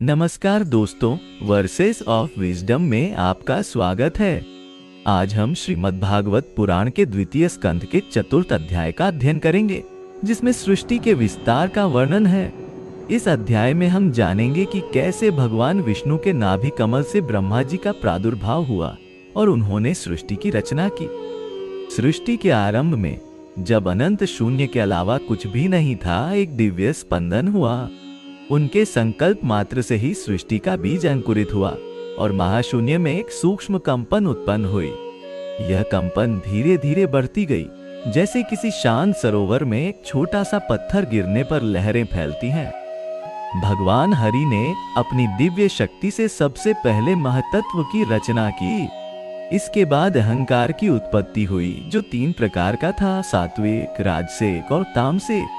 नमस्कार दोस्तों, versus of wisdom में आपका स्वागत है। आज हम श्रीमद् भागवत पुराण के द्वितीय स्कंध के चतुर्थ अध्याय का अध्ययन करेंगे, जिसमें सृष्टि के विस्तार का वर्णन है। इस अध्याय में हम जानेंगे कि कैसे भगवान विष्णु के नाभि कमल से ब्रह्मा जी का प्रादुर्भाव हुआ और उन्होंने सृष्टि की रचना की। सृष्टि के आरंभ में जब अनंत शून्य के अलावा कुछ भी नहीं था, एक दिव्य स्पंदन हुआ। उनके संकल्प मात्र से ही सृष्टि का बीज अंकुरित हुआ और महाशून्य में एक सूक्ष्म कंपन उत्पन्न हुई। यह कंपन धीरे धीरे बढ़ती गई, जैसे किसी शांत सरोवर में एक छोटा सा पत्थर गिरने पर लहरें फैलती हैं। भगवान हरि ने अपनी दिव्य शक्ति से सबसे पहले महतत्व की रचना की। इसके बाद अहंकार की उत्पत्ति हुई, जो 3 प्रकार का था: सात्विक, राजसिक और तामसिक।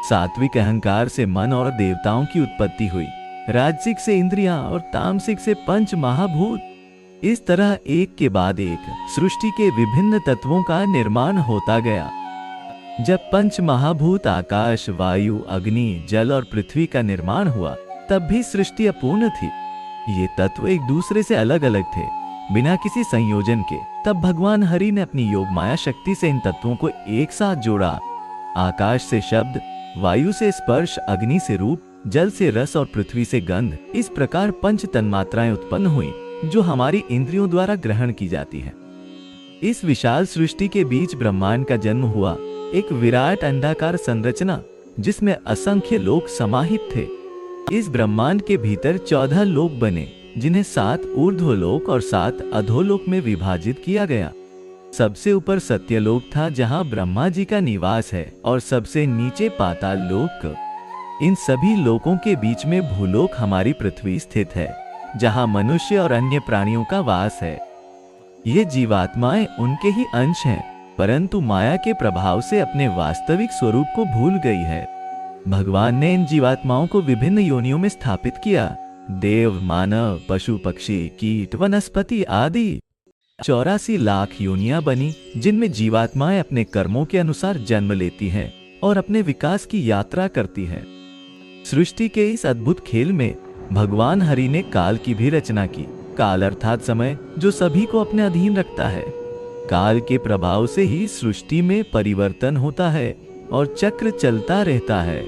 सात्विक अहंकार से मन और देवताओं की उत्पत्ति हुई, राजसिक से इंद्रियां और तामसिक से पंच महाभूत। इस तरह एक के बाद एक सृष्टि के विभिन्न तत्वों का निर्माण होता गया। जब पंच महाभूत आकाश, वायु, अग्नि, जल और पृथ्वी का निर्माण हुआ, तब भी सृष्टि अपूर्ण थी। ये तत्व एक दूसरे से अलग अलग थे, बिना किसी संयोजन के। तब भगवान हरि ने अपनी योग माया शक्ति से इन तत्वों को एक साथ जोड़ा। आकाश से शब्द, वायु से स्पर्श, अग्नि से रूप, जल से रस और पृथ्वी से गंध। इस प्रकार पंच तन्मात्राएं उत्पन्न हुई, जो हमारी इंद्रियों द्वारा ग्रहण की जाती हैं। इस विशाल सृष्टि के बीच ब्रह्मांड का जन्म हुआ, एक विराट अंडाकार संरचना जिसमें असंख्य लोक समाहित थे। इस ब्रह्मांड के भीतर 14 लोक बने, जिन्हें 7 ऊर्ध्वलोक और 7 अधोलोक में विभाजित किया गया। सबसे ऊपर सत्यलोक था, जहां ब्रह्मा जी का निवास है, और सबसे नीचे पाताल लोक। इन सभी लोकों के बीच में भूलोक हमारी पृथ्वी स्थित है, जहां मनुष्य और अन्य प्राणियों का वास है। ये जीवात्माएं उनके ही अंश हैं, परंतु माया के प्रभाव से अपने वास्तविक स्वरूप को भूल गई है। भगवान ने इन जीवात्माओं को विभिन्न योनियों में स्थापित किया: देव, मानव, पशु, पक्षी, कीट, वनस्पति आदि। 84 लाख योनियां बनी, जिनमें जीवात्माएं अपने कर्मों के अनुसार जन्म लेती हैं और अपने विकास की यात्रा करती हैं। सृष्टि के इस अद्भुत खेल में भगवान हरि ने काल की भी रचना की। काल अर्थात समय, जो सभी को अपने अधीन रखता है। काल के प्रभाव से ही सृष्टि में परिवर्तन होता है और चक्र चलता रहता है।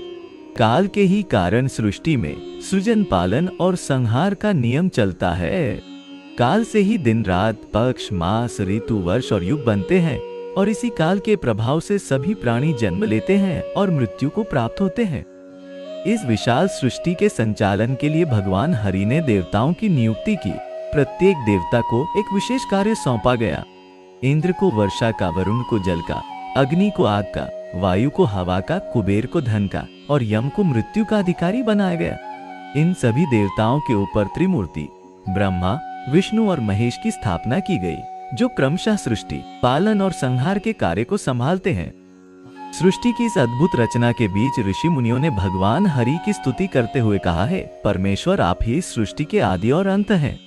काल के ही कारण सृष्टि में सृजन, पालन और संहार का नियम चलता है। काल से ही दिन रात, पक्ष, मास, ऋतु, वर्ष और युग बनते हैं, और इसी काल के प्रभाव से सभी प्राणी जन्म लेते हैं और मृत्यु को प्राप्त होते हैं। इस विशाल सृष्टि के संचालन के लिए भगवान हरि ने देवताओं की नियुक्ति की। प्रत्येक देवता को एक विशेष कार्य सौंपा गया। इंद्र को वर्षा का, वरुण को जल का, अग्नि को आग का, वायु को हवा का, कुबेर को धन का और यम को मृत्यु का अधिकारी बनाया गया। इन सभी देवताओं के ऊपर त्रिमूर्ति ब्रह्मा, विष्णु और महेश की स्थापना की गई, जो क्रमशः सृष्टि, पालन और संहार के कार्य को संभालते हैं। सृष्टि की इस अद्भुत रचना के बीच ऋषि मुनियों ने भगवान हरि की स्तुति करते हुए कहा है: परमेश्वर, आप ही सृष्टि के आदि और अंत हैं।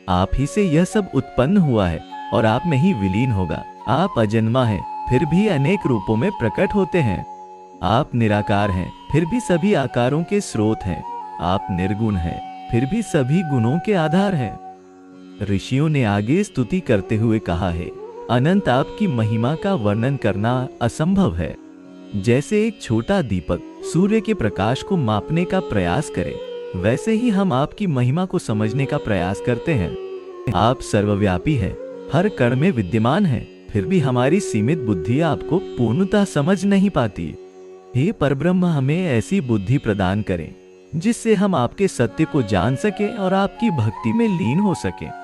आप ही से यह सब उत्पन्न हुआ है और आप में ही विलीन होगा। आप अजन्मा हैं, फिर भी अनेक रूपों में प्रकट होते हैं। आप निराकार हैं, फिर भी सभी आकारों के स्रोत हैं। आप निर्गुण हैं, फिर भी सभी गुणों के आधार हैं। ऋषियों ने आगे स्तुति करते हुए कहा है: अनंत आपकी महिमा का वर्णन करना असंभव है। जैसे एक छोटा दीपक सूर्य के प्रकाश को मापने का प्रयास करे, वैसे ही हम आपकी महिमा को समझने का प्रयास करते हैं। आप सर्वव्यापी हैं, हर कण में विद्यमान हैं, फिर भी हमारी सीमित बुद्धि आपको पूर्णतः समझ नहीं पाती। हे परब्रह्म, हमें ऐसी बुद्धि प्रदान करें जिससे हम आपके सत्य को जान सके और आपकी भक्ति में लीन हो सके।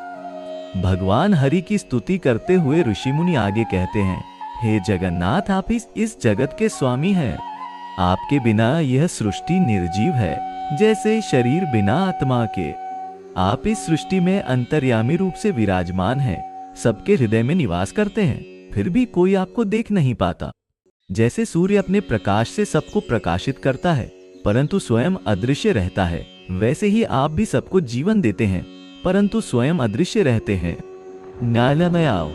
भगवान हरि की स्तुति करते हुए ऋषि मुनि आगे कहते हैं: हे जगन्नाथ, आप इस जगत के स्वामी हैं। आपके बिना यह सृष्टि निर्जीव है, जैसे शरीर बिना आत्मा के। आप इस सृष्टि में अंतर्यामी रूप से विराजमान हैं, सबके हृदय में निवास करते हैं, फिर भी कोई आपको देख नहीं पाता। जैसे सूर्य अपने प्रकाश से सबको प्रकाशित करता है, परंतु स्वयं अदृश्य रहता है, वैसे ही आप भी सबको जीवन देते हैं, परंतु स्वयं अदृश्य रहते हैं। न्यायलमयाओ।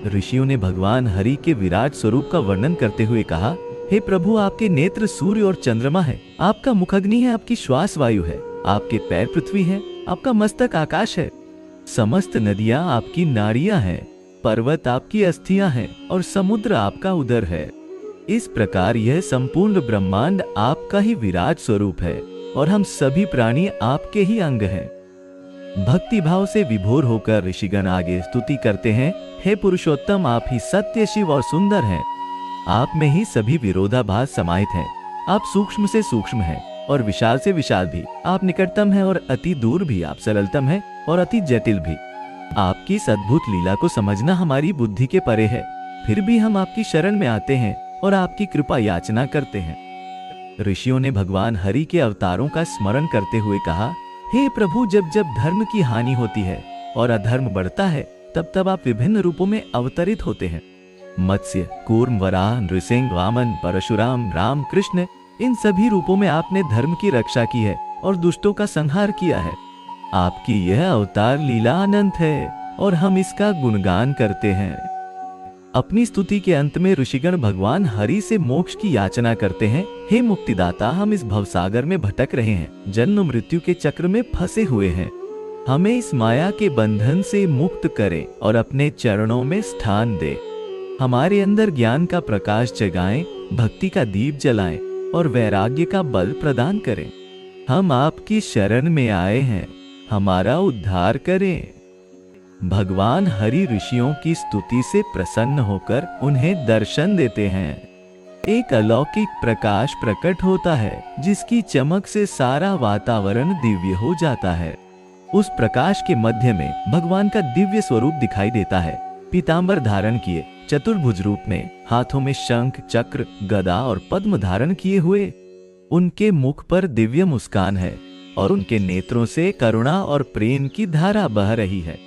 ऋषियों ने भगवान हरि के विराट स्वरूप का वर्णन करते हुए कहा: हे प्रभु, आपके नेत्र सूर्य और चंद्रमा है, आपका मुख अग्नि है, आपकी श्वास वायु है, आपके पैर पृथ्वी है, आपका मस्तक आकाश है। समस्त नदियां आपकी नाड़ियां हैं, पर्वत आपकी अस्थियां हैं और समुद्र आपका उदर है। इस प्रकार यह संपूर्ण ब्रह्मांड आपका ही विराट स्वरूप है और हम सभी प्राणी आपके ही अंग हैं। भक्ति भाव से विभोर होकर ऋषिगण आगे स्तुति करते हैं, हे पुरुषोत्तम, आप ही सत्य, शिव और सुंदर हैं। आप में ही सभी विरोधाभास समाहित हैं। आप सूक्ष्म से सूक्ष्म हैं और विशाल से विशाल भी। आप निकटतम हैं और अति दूर भी। आप सरलतम हैं और अति जटिल भी। आपकी इस अद्भुत लीला को समझना हमारी बुद्धि के परे है। फिर भी हम आपकी शरण में आते हैं और आपकी कृपा याचना करते हैं। ऋषियों ने भगवान हरि के अवतारों का स्मरण करते हुए कहा, हे प्रभु, जब जब धर्म की हानि होती है और अधर्म बढ़ता है, तब तब आप विभिन्न रूपों में अवतरित होते हैं। मत्स्य, कूर्म, वराह, नृसिंह, वामन, परशुराम, राम, कृष्ण, इन सभी रूपों में आपने धर्म की रक्षा की है और दुष्टों का संहार किया है। आपकी यह अवतार लीला अनंत है और हम इसका गुणगान करते हैं। अपनी स्तुति के अंत में ऋषिगण भगवान हरि से मोक्ष की याचना करते हैं। हे मुक्तिदाता, हम इस भवसागर में भटक रहे हैं, जन्म मृत्यु के चक्र में फंसे हुए हैं। हमें इस माया के बंधन से मुक्त करें और अपने चरणों में स्थान दे। हमारे अंदर ज्ञान का प्रकाश जगाएं, भक्ति का दीप जलाएं और वैराग्य का बल प्रदान करें। हम आपकी शरण में आए हैं, हमारा उद्धार करें। भगवान हरि ऋषियों की स्तुति से प्रसन्न होकर उन्हें दर्शन देते हैं। एक अलौकिक प्रकाश प्रकट होता है, जिसकी चमक से सारा वातावरण दिव्य हो जाता है। उस प्रकाश के मध्य में भगवान का दिव्य स्वरूप दिखाई देता है। पीतांबर धारण किए, चतुर्भुज रूप में, हाथों में शंख, चक्र, गदा और पद्म धारण किए हुए, उनके मुख पर दिव्य मुस्कान है और उनके नेत्रों से करुणा और प्रेम की धारा बह रही है।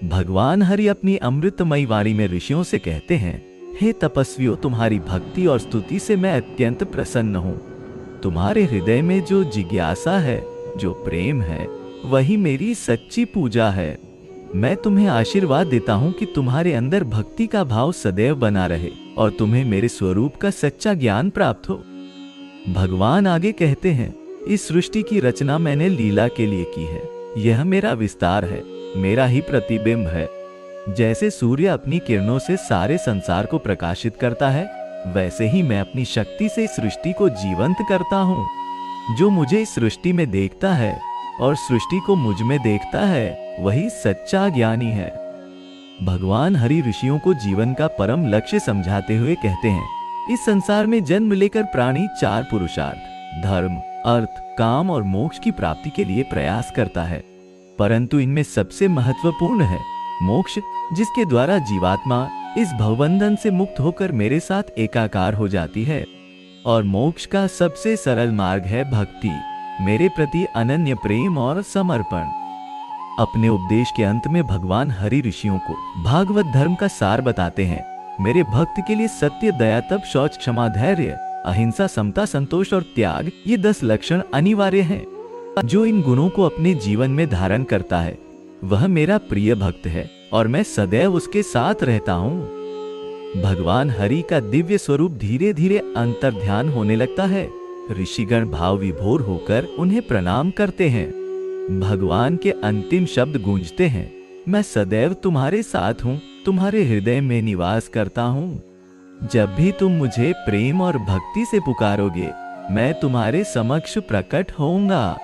भगवान हरि अपनी अमृतमयी वाणी में ऋषियों से कहते हैं, हे तपस्वियों, तुम्हारी भक्ति और स्तुति से मैं अत्यंत प्रसन्न हूँ। तुम्हारे हृदय में जो जिज्ञासा है, जो प्रेम है, वही मेरी सच्ची पूजा है। मैं तुम्हें आशीर्वाद देता हूँ कि तुम्हारे अंदर भक्ति का भाव सदैव बना रहे और तुम्हें मेरे स्वरूप का सच्चा ज्ञान प्राप्त हो। भगवान आगे कहते हैं, इस सृष्टि की रचना मैंने लीला के लिए की है। यह मेरा विस्तार है, मेरा ही प्रतिबिंब है। जैसे सूर्य अपनी किरणों से सारे संसार को प्रकाशित करता है, वैसे ही मैं अपनी शक्ति से इस सृष्टि को जीवंत करता हूँ। जो मुझे इस सृष्टि में देखता है और सृष्टि को मुझ में देखता है, वही सच्चा ज्ञानी है। भगवान हरि ऋषियों को जीवन का परम लक्ष्य समझाते हुए कहते हैं, इस संसार में जन्म लेकर प्राणी 4 पुरुषार्थ, धर्म, अर्थ, काम और मोक्ष की प्राप्ति के लिए प्रयास करता है। परंतु इनमें सबसे महत्वपूर्ण है मोक्ष, जिसके द्वारा जीवात्मा इस भवबंधन से मुक्त होकर मेरे साथ एकाकार हो जाती है। और मोक्ष का सबसे सरल मार्ग है भक्ति, मेरे प्रति अनन्य प्रेम और समर्पण। अपने उपदेश के अंत में भगवान हरि ऋषियों को भागवत धर्म का सार बताते हैं। मेरे भक्त के लिए सत्य, दया, तप, शौच, क्षमा, धैर्य, अहिंसा, समता, संतोष और त्याग, ये 10 लक्षण अनिवार्य हैं। जो इन गुणों को अपने जीवन में धारण करता है, वह मेरा प्रिय भक्त है और मैं सदैव उसके साथ रहता हूँ। भगवान हरि का दिव्य स्वरूप धीरे धीरे अंतर्ध्यान होने लगता है। ऋषिगण भाव विभोर होकर उन्हें प्रणाम करते हैं। भगवान के अंतिम शब्द गूंजते हैं, मैं सदैव तुम्हारे साथ हूँ, तुम्हारे हृदय में निवास करता हूँ। जब भी तुम मुझे प्रेम और भक्ति से पुकारोगे, मैं तुम्हारे समक्ष प्रकट होऊंगा।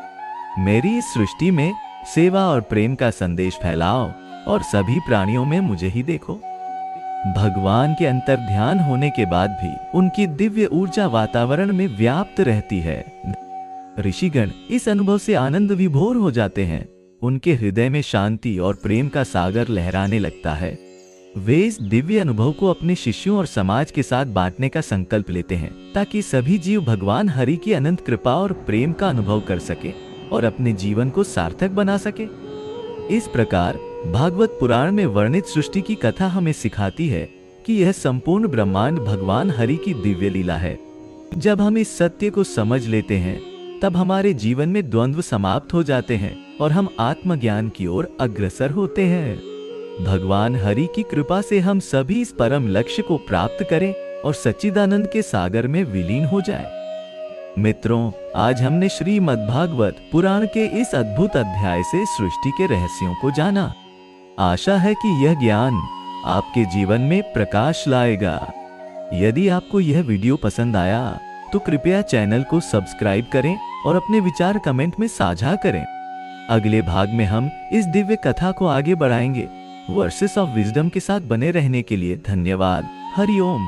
मेरी इस सृष्टि में सेवा और प्रेम का संदेश फैलाओ और सभी प्राणियों में मुझे ही देखो। भगवान के अंतर्ध्यान होने के बाद भी उनकी दिव्य ऊर्जा वातावरण में व्याप्त रहती है। ऋषिगण इस अनुभव से आनंद विभोर हो जाते हैं। उनके हृदय में शांति और प्रेम का सागर लहराने लगता है। वे इस दिव्य अनुभव को अपने शिष्यों और समाज के साथ बांटने का संकल्प लेते हैं, ताकि सभी जीव भगवान हरि की अनंत कृपा और प्रेम का अनुभव कर सके और अपने जीवन को सार्थक बना सके। इस प्रकार भागवत पुराण में वर्णित सृष्टि की कथा हमें सिखाती है कि यह संपूर्ण ब्रह्मांड भगवान हरि की दिव्य लीला है। जब हम इस सत्य को समझ लेते हैं, तब हमारे जीवन में द्वंद्व समाप्त हो जाते हैं और हम आत्मज्ञान की ओर अग्रसर होते हैं। भगवान हरि की कृपा से हम सभी इस परम लक्ष्य को प्राप्त करें और सच्चिदानंद के सागर में विलीन हो जाएं। मित्रों, आज हमने श्रीमद्भागवत पुराण के इस अद्भुत अध्याय से सृष्टि के रहस्यों को जाना। आशा है कि यह ज्ञान आपके जीवन में प्रकाश लाएगा। यदि आपको यह वीडियो पसंद आया तो कृपया चैनल को सब्सक्राइब करें और अपने विचार कमेंट में साझा करें। अगले भाग में हम इस दिव्य कथा को आगे बढ़ाएंगे। वर्सेस ऑफ विजडम के साथ बने रहने के लिए धन्यवाद। हरि ओम।